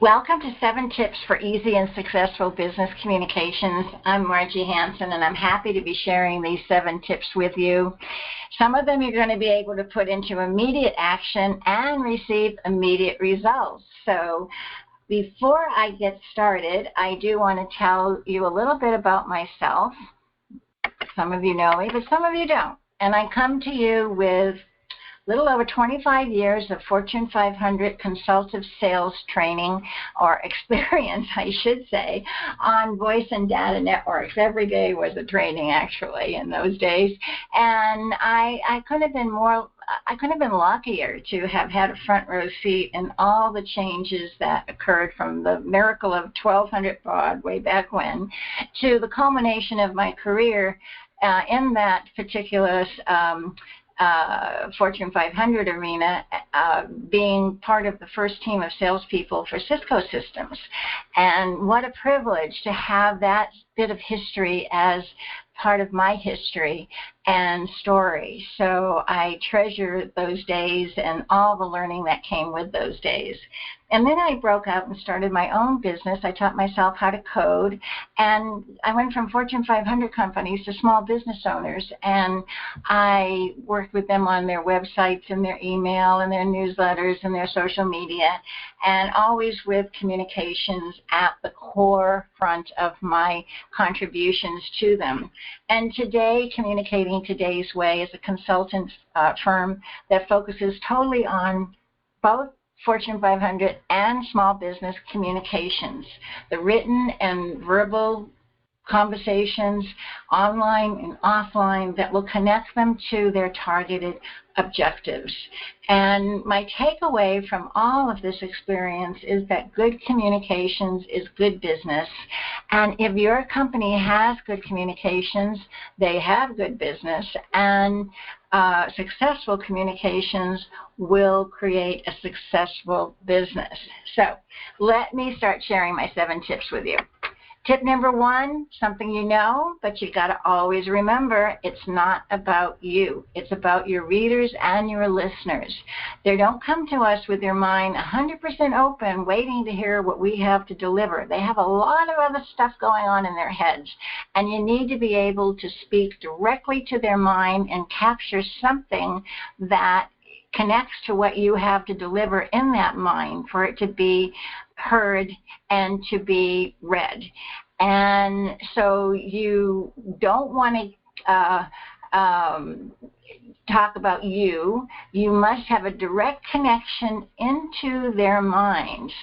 Welcome to 7 Tips for Easy and Successful Business Communications. I'm Margie Hanson, and I'm happy to be sharing these 7 tips with you. Some of them you're going to be able to put into immediate action and receive immediate results. So before I get started, I do want to tell you a little bit about myself. Some of you know me, but some of you don't. And I come to you with little over 25 years of Fortune 500 consultative sales training, or experience, I should say, on voice and data networks. Every day was a training, actually, in those days. And I couldn't have been luckier to have had a front row seat in all the changes that occurred from the miracle of 1200 baud way back when to the culmination of my career in that particular Fortune 500 arena, being part of the first team of salespeople for Cisco Systems. And what a privilege to have that bit of history as part of my history and story. So I treasure those days and all the learning that came with those days. And then I broke out and started my own business. I taught myself how to code, and I went from Fortune 500 companies to small business owners, and I worked with them on their websites and their email and their newsletters and their social media, and always with communications at the core front of my contributions to them. And today, Communicating Today's Way is a consultant firm that focuses totally on both Fortune 500 and small business communications, the written and verbal conversations, online and offline, that will connect them to their targeted objectives. And my takeaway from all of this experience is that good communications is good business. And if your company has good communications, they have good business, and successful communications will create a successful business. So let me start sharing my 7 tips with you. Tip number 1, something you know, but you got to always remember, it's not about you. It's about your readers and your listeners. They don't come to us with their mind 100% open, waiting to hear what we have to deliver. They have a lot of other stuff going on in their heads, and you need to be able to speak directly to their mind and capture something that connects to what you have to deliver in that mind for it to be heard and to be read. And so you don't want to talk about you. You must have a direct connection into their minds.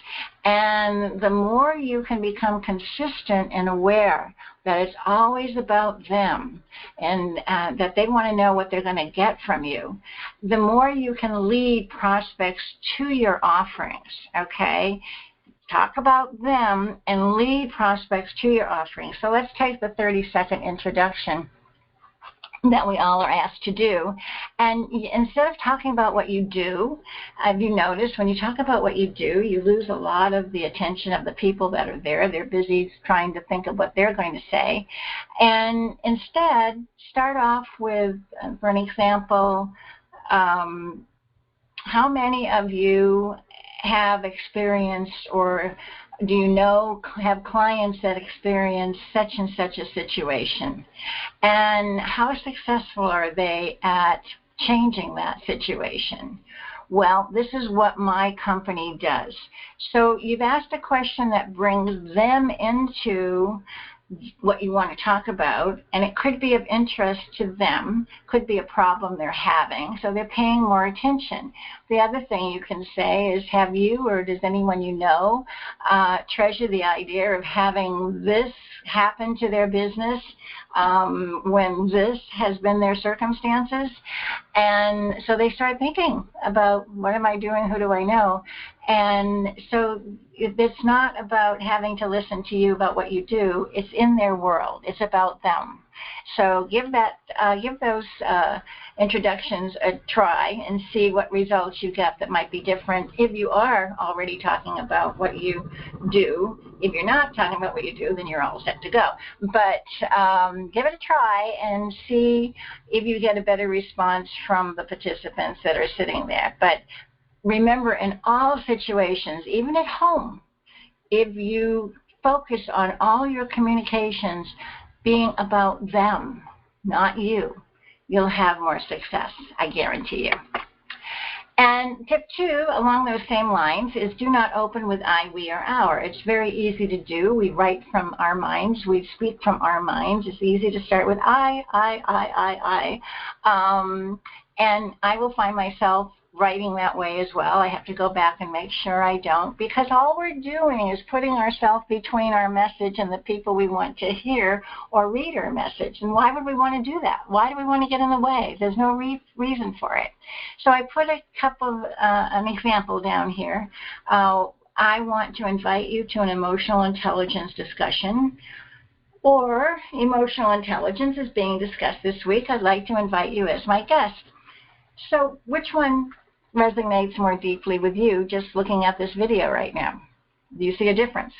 And the more you can become consistent and aware that it's always about them, and that they want to know what they're going to get from you, the more you can lead prospects to your offerings, okay? Talk about them and lead prospects to your offerings. So let's take the 30-second introduction that we all are asked to do. And instead of talking about what you do, have you noticed when you talk about what you do, you lose a lot of the attention of the people that are there. They're busy trying to think of what they're going to say. And instead, start off with, for an example, how many of you have experienced, or do you know, have clients that experience such and such a situation? And how successful are they at changing that situation? Well, this is what my company does. So you've asked a question that brings them into what you want to talk about, and it could be of interest to them, could be a problem they're having, so they're paying more attention. The other thing you can say is, have you, or does anyone you know, treasure the idea of having this happen to their business when this has been their circumstances? And so they start thinking about, what am I doing, who do I know? And so it's not about having to listen to you about what you do. It's in their world. It's about them. So give those introductions a try and see what results you get that might be different if you are already talking about what you do. If you're not talking about what you do, then you're all set to go. But give it a try and see if you get a better response from the participants that are sitting there. But remember, in all situations, even at home, if you focus on all your communications being about them, not you, you'll have more success, I guarantee you. And tip 2, along those same lines, is do not open with I, we, or our. It's very easy to do. We write from our minds. We speak from our minds. It's easy to start with I. And I will find myself writing that way as well. I have to go back and make sure I don't, because all we're doing is putting ourselves between our message and the people we want to hear or read our message. And why would we want to do that? Why do we want to get in the way? There's no reason for it. So I put a couple of an example down here. I want to invite you to an emotional intelligence discussion, or emotional intelligence is being discussed this week. I'd like to invite you as my guest. So which one resonates more deeply with you just looking at this video right now? Do you see a difference?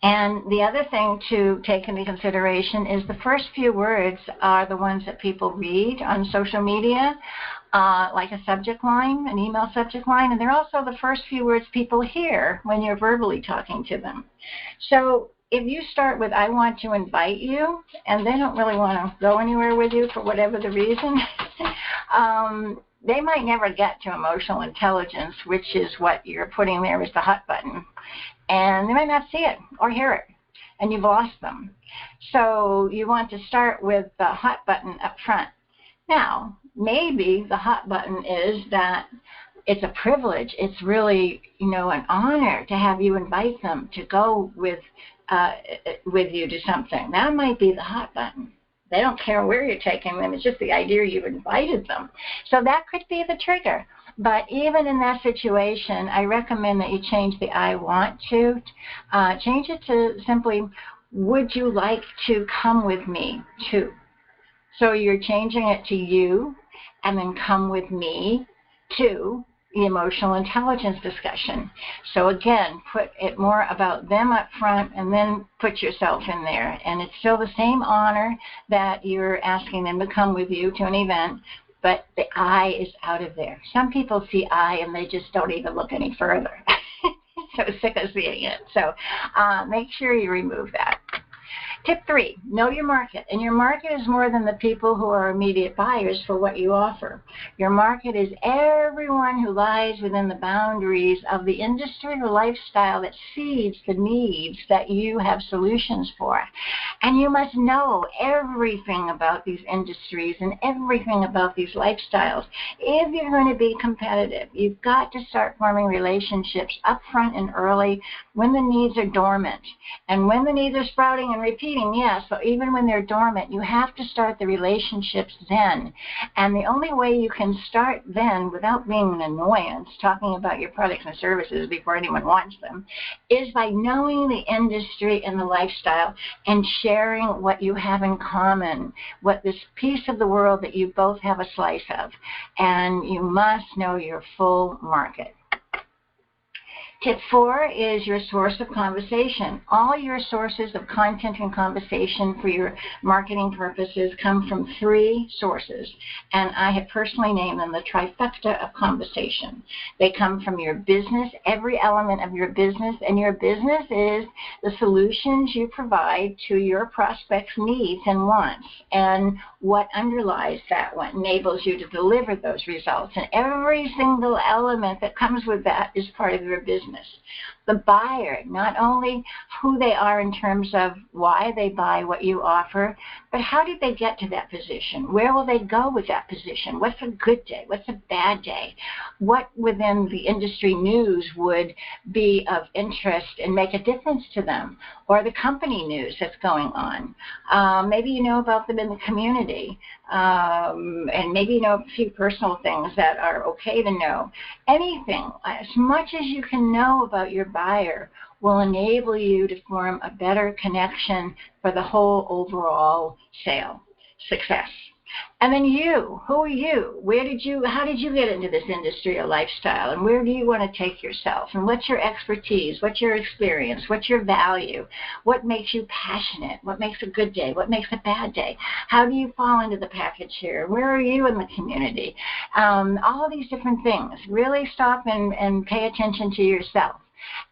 And the other thing to take into consideration is the first few words are the ones that people read on social media, like a subject line, an email subject line, and they're also the first few words people hear when you're verbally talking to them. So if you start with, I want to invite you, and they don't really want to go anywhere with you for whatever the reason, they might never get to emotional intelligence, which is what you're putting there as the hot button. And they might not see it or hear it, and you've lost them. So you want to start with the hot button up front. Now, maybe the hot button is that it's a privilege. It's really, an honor to have you invite them to go with you to something. That might be the hot button. They don't care where you're taking them. It's just the idea you invited them. So that could be the trigger. But even in that situation, I recommend that you change the I want to. Change it to simply, would you like to come with me to? So you're changing it to you, and then come with me to the emotional intelligence discussion. So again, put it more about them up front and then put yourself in there. And it's still the same honor that you're asking them to come with you to an event, but the I is out of there. Some people see I and they just don't even look any further. So sick of seeing it. So make sure you remove that. Tip 3, know your market. And your market is more than the people who are immediate buyers for what you offer. Your market is everyone who lies within the boundaries of the industry or lifestyle that sees the needs that you have solutions for. And you must know everything about these industries and everything about these lifestyles. If you're going to be competitive, you've got to start forming relationships up front and early when the needs are dormant. And when the needs are sprouting and repeating, yes, but even when they're dormant, you have to start the relationships then. And the only way you can start then without being an annoyance, talking about your products and services before anyone wants them, is by knowing the industry and the lifestyle and sharing what you have in common, what this piece of the world that you both have a slice of. And you must know your full market. Tip 4 is your source of conversation. All your sources of content and conversation for your marketing purposes come from 3 sources, and I have personally named them the trifecta of conversation. They come from your business, every element of your business, and your business is the solutions you provide to your prospects' needs and wants, and what underlies that, what enables you to deliver those results. And every single element that comes with that is part of your business. The buyer, not only who they are in terms of why they buy what you offer, but how did they get to that position? Where will they go with that position? What's a good day? What's a bad day? What within the industry news would be of interest and make a difference to them? Or the company news that's going on. Maybe you know about them in the community. And maybe you know a few personal things that are okay to know. Anything, as much as you can know about your buyer, will enable you to form a better connection for the whole overall sale success. And then you, who are you? How did you get into this industry or lifestyle? And where do you want to take yourself? And what's your expertise? What's your experience? What's your value? What makes you passionate? What makes a good day? What makes a bad day? How do you fall into the package here? Where are you in the community? All of these different things. Really stop and pay attention to yourself.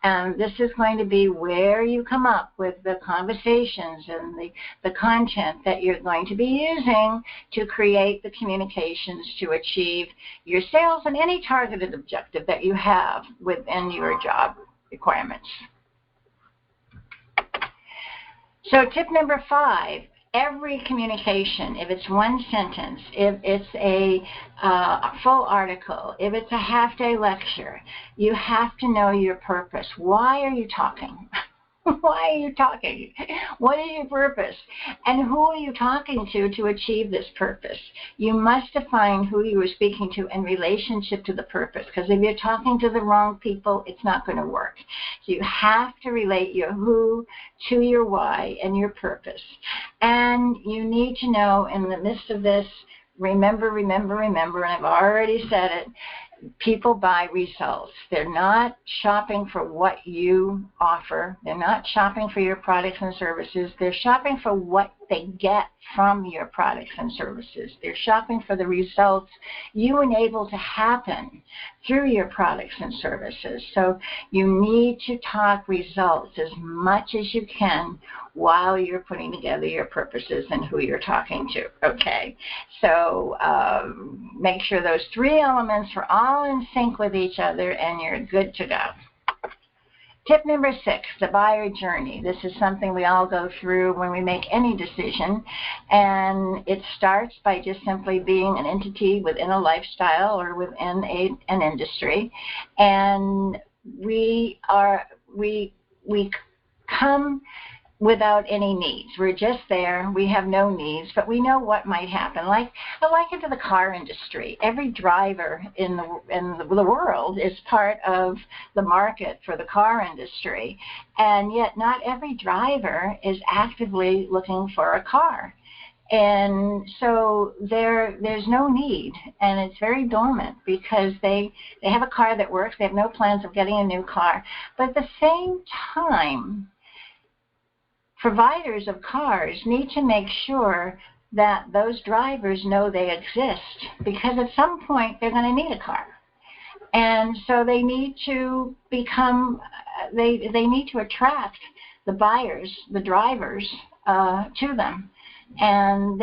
And this is going to be where you come up with the conversations and the content that you're going to be using to create the communications to achieve your sales and any targeted objective that you have within your job requirements. So tip number 5, every communication, if it's one sentence, if it's a full article, if it's a half-day lecture, you have to know your purpose. Why are you talking? Why are you talking? What is your purpose? And who are you talking to achieve this purpose? You must define who you are speaking to in relationship to the purpose, because if you're talking to the wrong people, it's not going to work. So you have to relate your who to your why and your purpose. And you need to know in the midst of this, remember, and I've already said it, people buy results. They're not shopping for what you offer. They're not shopping for your products and services. They're shopping for what they get from your products and services. They're shopping for the results you enable to happen through your products and services. So you need to talk results as much as you can while you're putting together your purposes and who you're talking to, okay? So make sure those 3 elements are all in sync with each other and you're good to go. Tip number 6, the buyer journey. This is something we all go through when we make any decision, and it starts by just simply being an entity within a lifestyle or within an industry, and we come without any needs. We're just there. We have no needs, but we know what might happen. I liken to the car industry. Every driver in the world is part of the market for the car industry, and yet not every driver is actively looking for a car. And so there's no need, and it's very dormant because they have a car that works. They have no plans of getting a new car. But at the same time, providers of cars need to make sure that those drivers know they exist, because at some point they're going to need a car. And so they need to become, they need to attract the buyers, the drivers, to them. And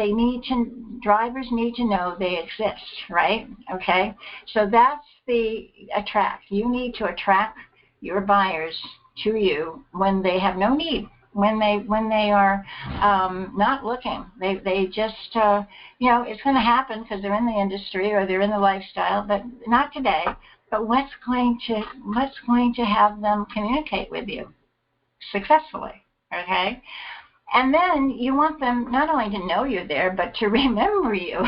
drivers need to know they exist, right? Okay? So that's the attract. You need to attract your buyers to you when they have no need. When they are not looking, they just it's going to happen because they're in the industry or they're in the lifestyle, but not today. But what's going to have them communicate with you successfully? Okay. And then you want them not only to know you're there, but to remember you,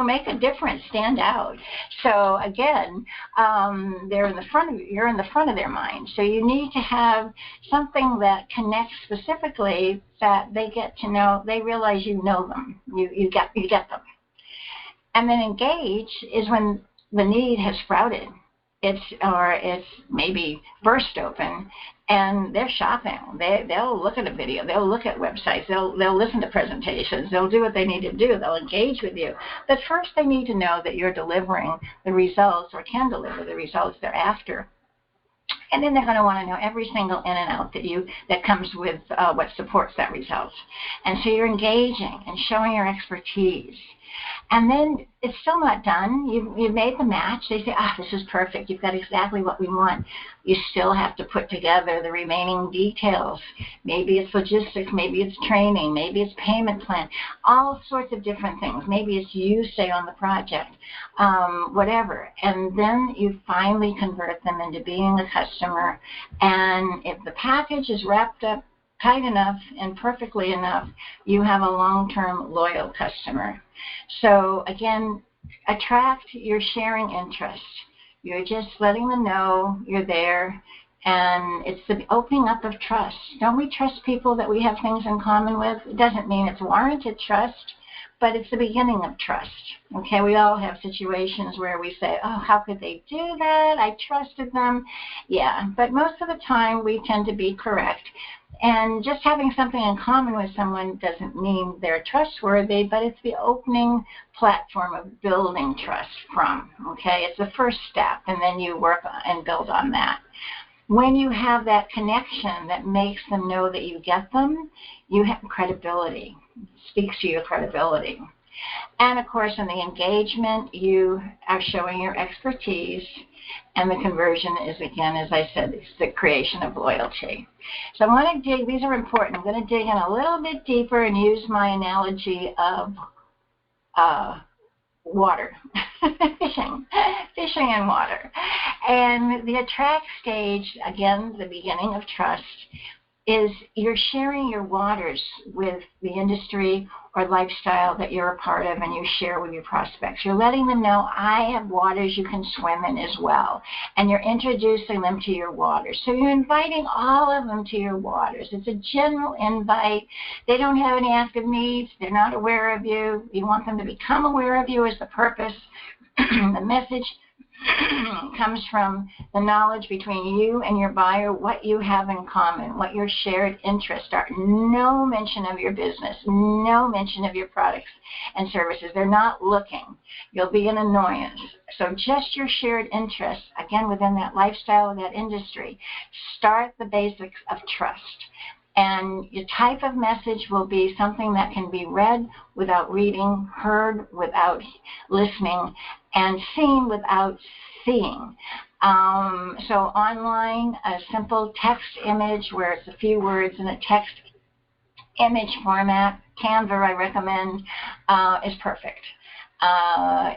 make a difference, stand out. So again, you're in the front of their mind. So you need to have something that connects specifically that they get to know, they realize you know them, you get them. And then engage is when the need has sprouted. It's maybe burst open, and they're shopping. They'll look at a video. They'll look at websites. They'll listen to presentations. They'll do what they need to do. They'll engage with you. But first, they need to know that you're delivering the results or can deliver the results they're after. And then they're going to want to know every single in and out that comes with what supports that result. And so you're engaging and showing your expertise. And then it's still not done. You've made the match. They say, this is perfect. You've got exactly what we want. You still have to put together the remaining details. Maybe it's logistics. Maybe it's training. Maybe it's payment plan. All sorts of different things. Maybe it's you stay on the project, whatever. And then you finally convert them into being a customer. And if the package is wrapped up tight enough and perfectly enough, you have a long-term loyal customer. So again, attract your sharing interest. You're just letting them know you're there, and it's the opening up of trust. Don't we trust people that we have things in common with? It doesn't mean it's warranted trust, but it's the beginning of trust. Okay, we all have situations where we say, how could they do that? I trusted them. Yeah, but most of the time we tend to be correct. And just having something in common with someone doesn't mean they're trustworthy, but it's the opening platform of building trust from, okay? It's the first step, and then you work and build on that. When you have that connection that makes them know that you get them, you have credibility. It speaks to your credibility. And of course, in the engagement, you are showing your expertise, and the conversion is, again, as I said, it's the creation of loyalty. So I want to dig, these are important. I'm going to dig in a little bit deeper and use my analogy of water, fishing and water. And the attract stage, again, the beginning of trust, is you're sharing your waters with the industry or lifestyle that you're a part of, and you share with your prospects. You're letting them know, I have waters you can swim in as well, and you're introducing them to your waters. So you're inviting all of them to your waters. It's a general invite. They don't have any active needs. They're not aware of you. You want them to become aware of you as the purpose. The message comes from the knowledge between you and your buyer, what you have in common, what your shared interests are. No mention of your business, no mention of your products and services. They're not looking. You'll be an annoyance. So just your shared interests, again, within that lifestyle of that industry. Start the basics of trust. And your type of message will be something that can be read without reading, heard without listening, and seen without seeing. So online, a simple text image where it's a few words in a text image format, Canva I recommend, is perfect.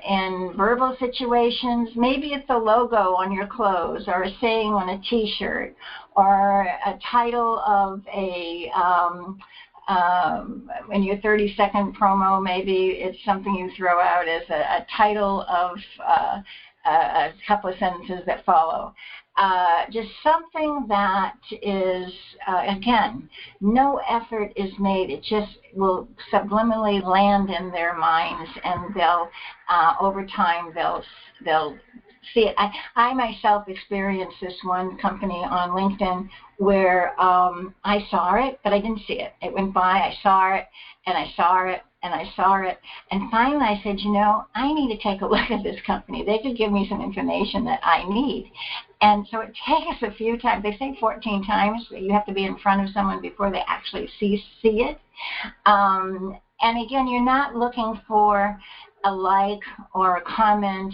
In verbal situations, maybe it's a logo on your clothes or a saying on a T-shirt or a title of a, in your 30-second promo, maybe it's something you throw out as a title of a couple of sentences that follow. Just something that is, again, no effort is made. It just will subliminally land in their minds, and they'll, over time, they'll see it. I myself experienced this one company on LinkedIn where I saw it, but I didn't see it. It went by, I saw it, and I saw it, and I saw it. And finally I said, you know, I need to take a look at this company. They could give me some information that I need. And so it takes a few times. They say 14 times that you have to be in front of someone before they actually see it. And again, you're not looking for a like or a comment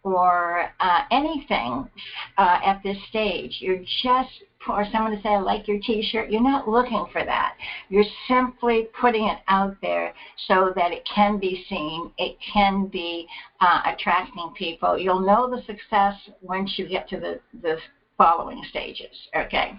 or anything at this stage. You're just, or someone to say, I like your T-shirt. You're not looking for that. You're simply putting it out there so that it can be seen. It can be attracting people. You'll know the success once you get to the following stages, okay?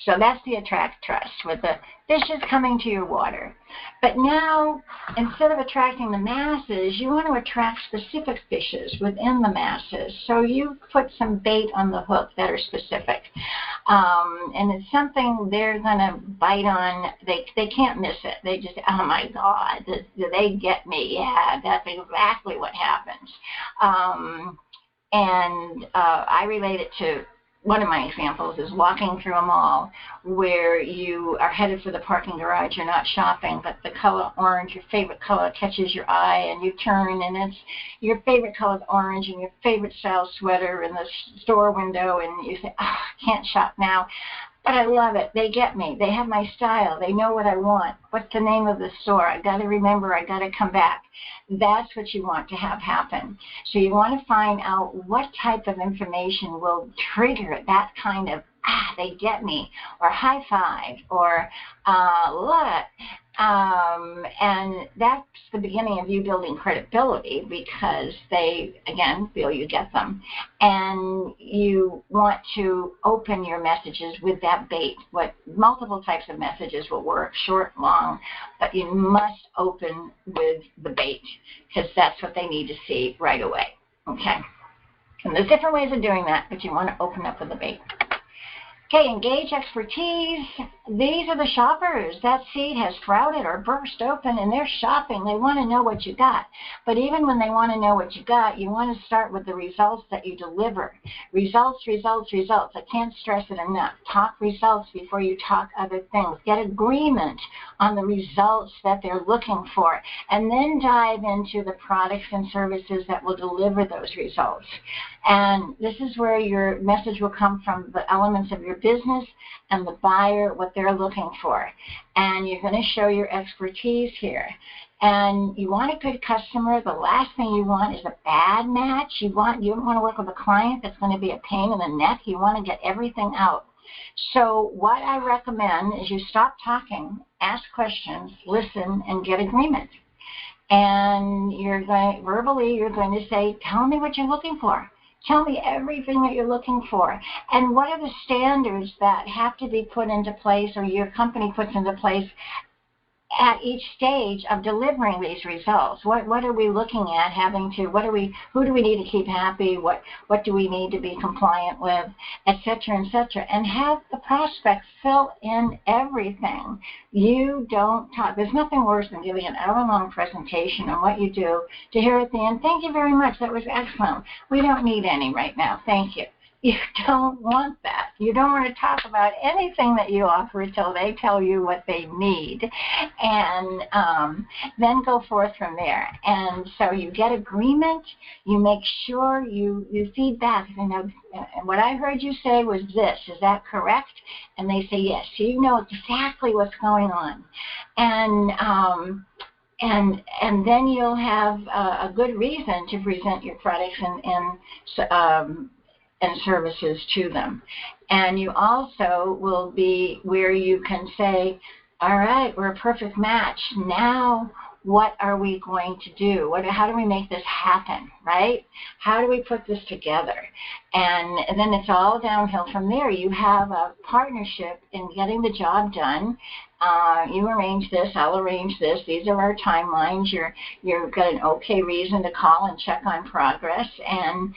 So that's the attract trust, with the fishes coming to your water. But now, instead of attracting the masses, you want to attract specific fishes within the masses. So you put some bait on the hook that are specific. And it's something they're going to bite on. They can't miss it. They just, oh my God, do they get me? Yeah, that's exactly what happens. I relate it to, one of my examples is walking through a mall where you are headed for the parking garage. You're not shopping, but the color orange, your favorite color, catches your eye, and you turn, and it's your favorite color is orange and your favorite style sweater in the store window, and you say, oh, I can't shop now. But I love it. They get me. They have my style. They know what I want. What's the name of the store? I got to remember. I got to come back. That's what you want to have happen. So you want to find out what type of information will trigger that kind of, they get me, or high five, or love it. And that's the beginning of you building credibility, because they, again, feel you get them. And you want to open your messages with that bait. What multiple types of messages will work, short, long, but you must open with the bait, because that's what they need to see right away. Okay? And there's different ways of doing that, but you want to open up with the bait. Okay, engage expertise. these are the shoppers. That seed has sprouted or burst open, and they're shopping. They want to know what you got. But even when they want to know what you got, you want to start with the results that you deliver. Results, results, results. I can't stress it enough. Talk results before you talk other things. Get agreement on the results that they're looking for, and then dive into the products and services that will deliver those results. And this is where your message will come from the elements of your business and the buyer, what they're looking for. And you're going to show your expertise here. And you want a good customer. The last thing you want is a bad match. You don't want to work with a client that's going to be a pain in the neck. You want to get everything out. So what I recommend is you stop talking, ask questions, listen, and get agreement. And verbally, you're going to say, tell me what you're looking for. Tell me everything that you're looking for. And what are the standards that have to be put into place, or your company puts into place at each stage of delivering these results? What are we looking at who do we need to keep happy? What do we need to be compliant with, et cetera, and have the prospect fill in everything. You don't talk. There's nothing worse than giving an hour-long presentation on what you do to hear at the end, thank you very much, that was excellent. We don't need any right now, thank you. You don't want that. You don't want to talk about anything that you offer until they tell you what they need, and then go forth from there. And so you get agreement. You make sure you feed back. What I heard you say was this. Is that correct? And they say yes. So you know exactly what's going on. And then you'll have a good reason to present your products and services to them. And you also will be where you can say, all right, we're a perfect match. Now, what are we going to do? How do we make this happen, right? How do we put this together? And then it's all downhill from there. You have a partnership in getting the job done. You arrange this, I'll arrange this. These are our timelines. You've got an okay reason to call and check on progress. And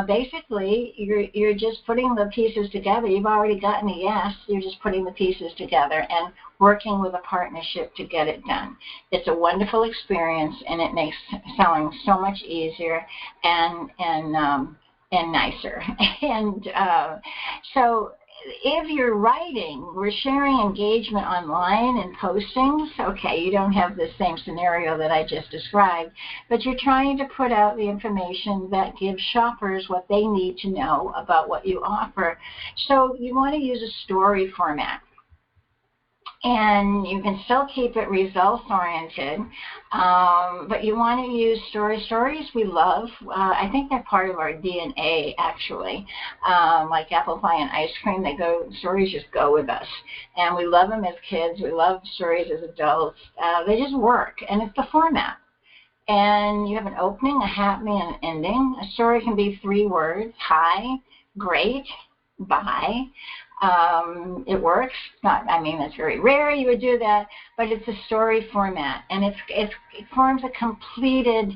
basically, you're just putting the pieces together. You've already gotten a yes. You're just putting the pieces together and working with a partnership to get it done. It's a wonderful experience, and it makes selling so much easier and nicer. And so if you're writing, we're sharing engagement online and postings. Okay, you don't have the same scenario that I just described, but you're trying to put out the information that gives shoppers what they need to know about what you offer. So you want to use a story format. And you can still keep it results-oriented, but you want to use stories. Stories we love. I think they're part of our DNA, actually. Like apple pie and ice cream, stories just go with us. And we love them as kids. We love stories as adults. They just work, and it's the format. And you have an opening, a happening, and an ending. A story can be 3 words: hi, great, bye. It works. It's very rare you would do that, but it's a story format, and it forms a completed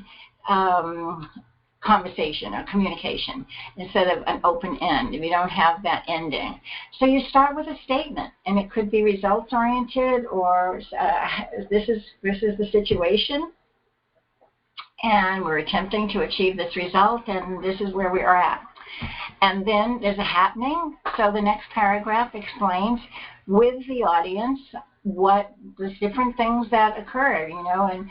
conversation or communication instead of an open end if you don't have that ending. So you start with a statement, and it could be results oriented, or this is the situation, and we're attempting to achieve this result, and this is where we are at. And then there's a happening. So the next paragraph explains with the audience what the different things that occurred, and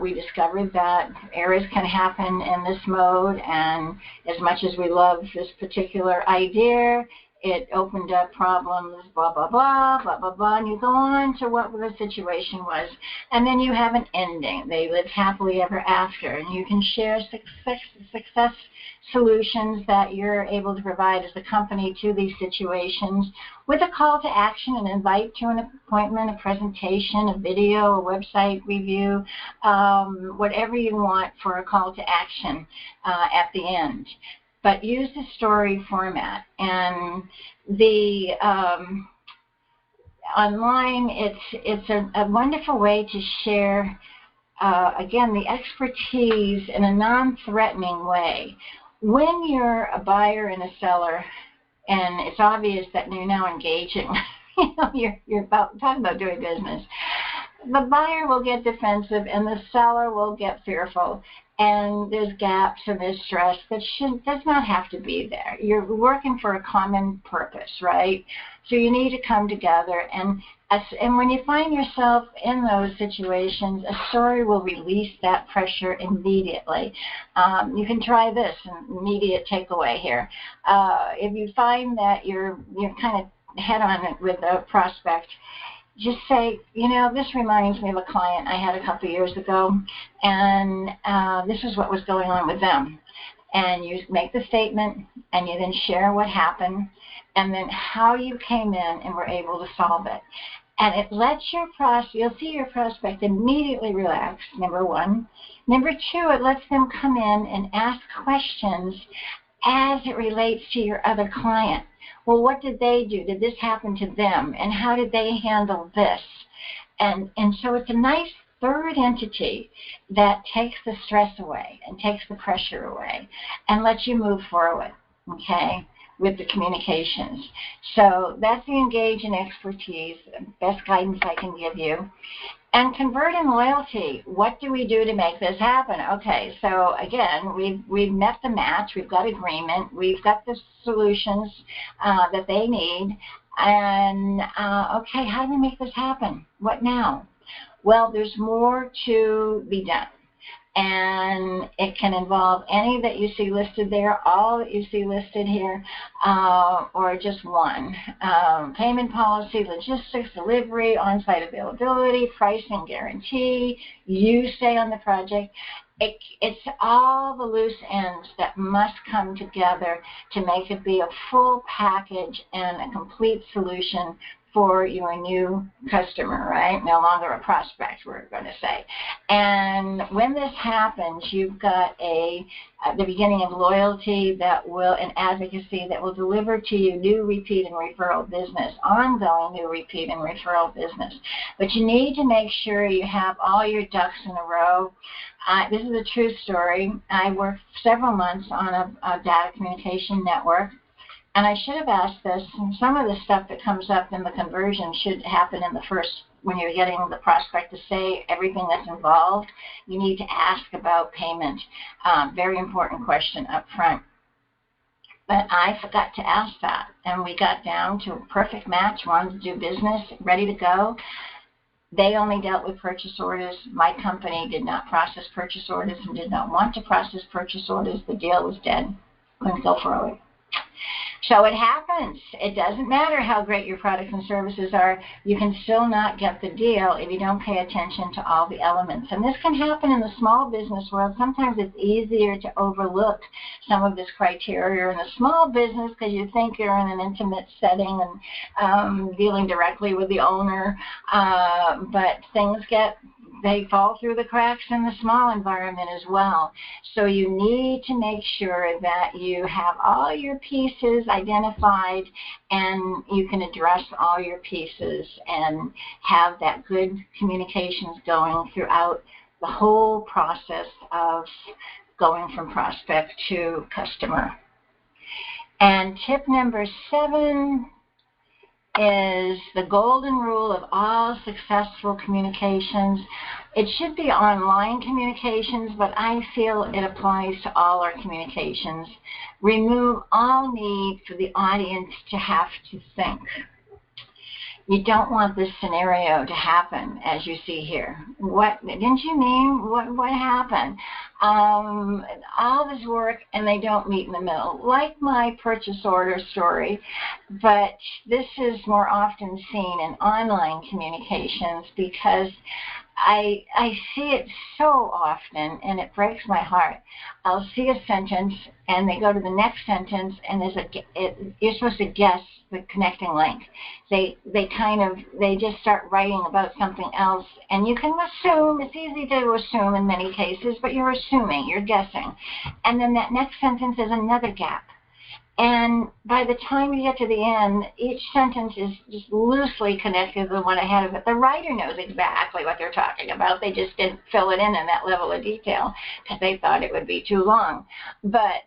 we discovered that errors can happen in this mode, and as much as we love this particular idea, it opened up problems, blah, blah, blah, blah, blah, blah, and you go on to what the situation was. And then you have an ending. They lived happily ever after, and you can share success solutions that you're able to provide as a company to these situations with a call to action, and invite to an appointment, a presentation, a video, a website review, whatever you want for a call to action at the end. But use the story format. And the online, it's a wonderful way to share, again, the expertise in a non-threatening way. When you're a buyer and a seller, and it's obvious that you're now engaging you're talking about doing business. The buyer will get defensive and the seller will get fearful, and there's gaps and there's stress that does not have to be there. You're working for a common purpose, right? So you need to come together, and when you find yourself in those situations, a story will release that pressure immediately. You can try this, an immediate takeaway here. If you find that you're kind of head on it with a prospect, just say, this reminds me of a client I had a couple of years ago, and this is what was going on with them. And you make the statement, and you then share what happened, and then how you came in and were able to solve it. And it lets you'll see your prospect immediately relax, number one. Number two, it lets them come in and ask questions as it relates to your other client. Well, what did they do? Did this happen to them? And how did they handle this? And so it's a nice third entity that takes the stress away and takes the pressure away and lets you move forward, okay, with the communications. So that's the engage and expertise, best guidance I can give you. And convert and loyalty. What do we do to make this happen? Okay, so again, we've met the match. We've got agreement. We've got the solutions that they need. And okay, how do we make this happen? What now? Well, there's more to be done. And it can involve any that you see listed there, all that you see listed here, or just one. Payment policy, logistics, delivery, on-site availability, pricing guarantee, you stay on the project. It's all the loose ends that must come together to make it be a full package and a complete solution for your new customer, right? No longer a prospect, we're going to say. And when this happens, you've got the beginning of loyalty and advocacy that will deliver to you new repeat and referral business, ongoing new repeat and referral business. But you need to make sure you have all your ducks in a row. This is a true story. I worked several months on a data communication network. And I should have asked this, and some of the stuff that comes up in the conversion should happen in the first, when you're getting the prospect to say everything that's involved, you need to ask about payment. Very important question up front. But I forgot to ask that, and we got down to a perfect match, wanted to do business, ready to go. They only dealt with purchase orders. My company did not process purchase orders and did not want to process purchase orders. The deal was dead. Couldn't go forward. So it happens. It doesn't matter how great your products and services are. You can still not get the deal if you don't pay attention to all the elements. And this can happen in the small business world. Sometimes it's easier to overlook some of this criteria in a small business because you think you're in an intimate setting and dealing directly with the owner. But things they fall through the cracks in the small environment as well. So you need to make sure that you have all your pieces identified and you can address all your pieces and have that good communications going throughout the whole process of going from prospect to customer. And tip number 7 is the golden rule of all successful communications. It should be online communications, but I feel it applies to all our communications. Remove all need for the audience to have to think. You don't want this scenario to happen, as you see here. What didn't you mean? What happened? All this work, and they don't meet in the middle. Like my purchase order story, but this is more often seen in online communications because I see it so often, and it breaks my heart. I'll see a sentence, and they go to the next sentence, and you're supposed to guess the connecting link. They just start writing about something else, and you can assume. It's easy to assume in many cases, but you're assuming, you're guessing. And then that next sentence is another gap. And by the time you get to the end, each sentence is just loosely connected to the one ahead of it. The writer knows exactly what they're talking about. They just didn't fill it in that level of detail because they thought it would be too long. But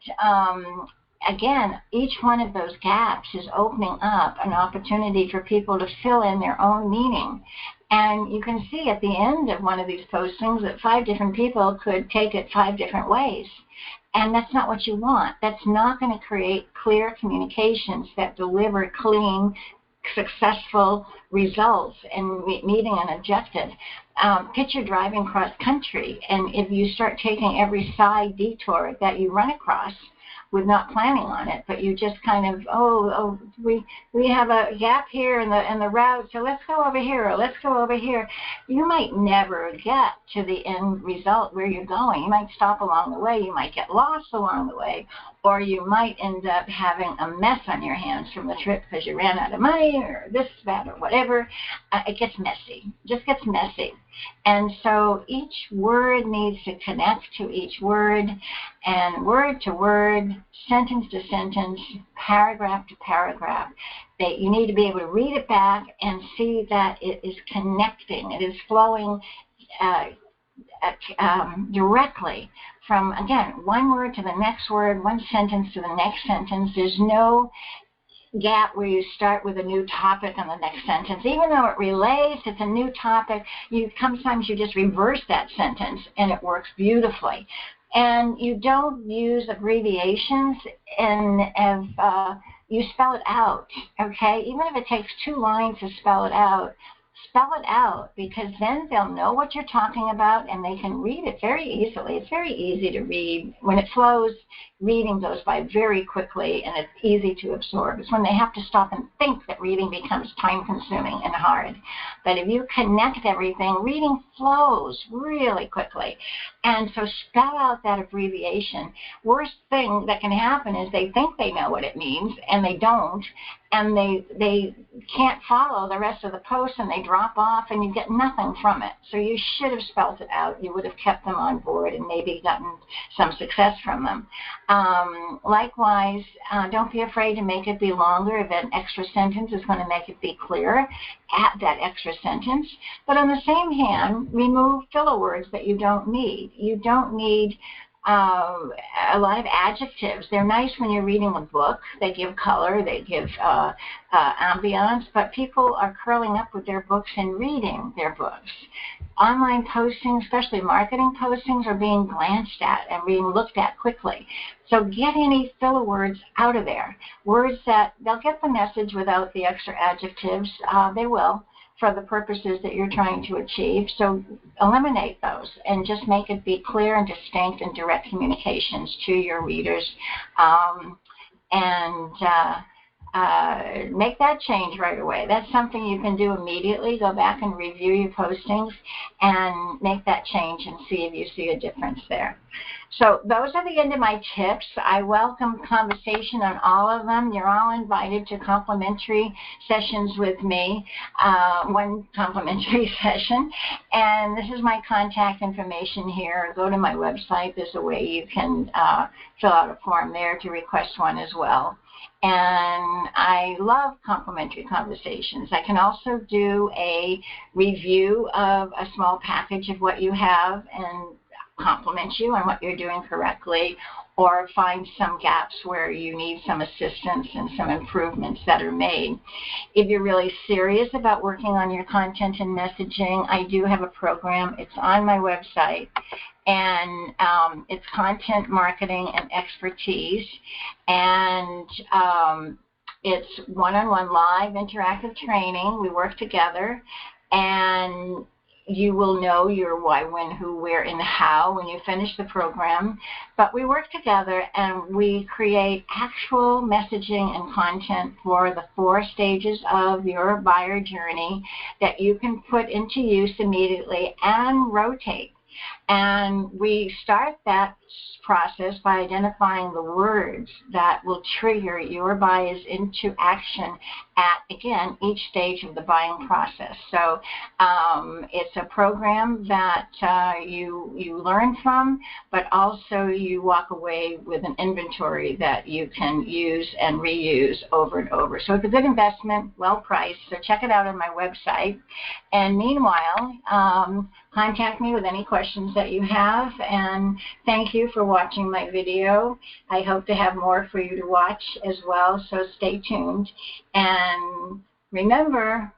again, each one of those gaps is opening up an opportunity for people to fill in their own meaning. And you can see at the end of one of these postings that 5 different people could take it 5 different ways. And that's not what you want. That's not going to create clear communications that deliver clean, successful results in meeting an objective. Picture driving cross country, and if you start taking every side detour that you run across with not planning on it, but you just kind of, we have a gap here in the route, so let's go over here, or let's go over here. You might never get to the end result where you're going. You might stop along the way, you might get lost along the way, or you might end up having a mess on your hands from the trip because you ran out of money, or this, that, or whatever. It gets messy, just gets messy. And so each word needs to connect to each word, and word to word, sentence to sentence, paragraph to paragraph. You need to be able to read it back and see that it is connecting. It is flowing directly from, again, one word to the next word, one sentence to the next sentence. There's no gap where you start with a new topic on the next sentence. Even though it relates, it's a new topic, sometimes you just reverse that sentence and it works beautifully. And you don't use abbreviations, and you spell it out, okay? Even if it takes 2 lines to spell it out, because then they'll know what you're talking about and they can read it very easily. It's very easy to read. When it flows, reading goes by very quickly and it's easy to absorb. It's when they have to stop and think that reading becomes time-consuming and hard. But if you connect everything, reading flows really quickly. And so spell out that abbreviation. Worst thing that can happen is they think they know what it means and they don't, and they can't follow the rest of the post and they drop off and you get nothing from it. So you should have spelled it out. You would have kept them on board and maybe gotten some success from them. Likewise, don't be afraid to make it be longer. If an extra sentence is going to make it be clearer, add that extra sentence. But on the same hand, remove filler words that you don't need. You don't need a lot of adjectives. They're nice when you're reading a book. They give color, they give ambiance, but people are curling up with their books and reading their books. Online postings, especially marketing postings, are being glanced at and being looked at quickly. So get any filler words out of there. Words that they'll get the message without the extra adjectives. They will, for the purposes that you're trying to achieve. So eliminate those and just make it be clear and distinct and direct communications to your readers. Make that change right away. That's something you can do immediately. Go back and review your postings and make that change and see if you see a difference there. So those are the end of my tips. I welcome conversation on all of them. You're all invited to complimentary sessions with me, one complimentary session. And this is my contact information here. Go to my website. There's a way you can fill out a form there to request one as well. And I love complimentary conversations. I can also do a review of a small package of what you have and compliment you on what you're doing correctly, or find some gaps where you need some assistance and some improvements that are made. If you're really serious about working on your content and messaging, I do have a program. It's on my website, and it's Content Marketing and Expertise, and it's one-on-one live interactive training. We work together, and you will know your why, when, who, where, and how when you finish the program. But we work together and we create actual messaging and content for the 4 stages of your buyer journey that you can put into use immediately and rotate. And we start that process by identifying the words that will trigger your buyers into action at, again, each stage of the buying process. So it's a program that you learn from, but also you walk away with an inventory that you can use and reuse over and over. So it's a good investment, well priced. So check it out on my website. And meanwhile, contact me with any questions that you have. And thank you you for watching my video. I hope to have more for you to watch as well, so stay tuned. And remember,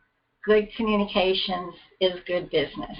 good communications is good business.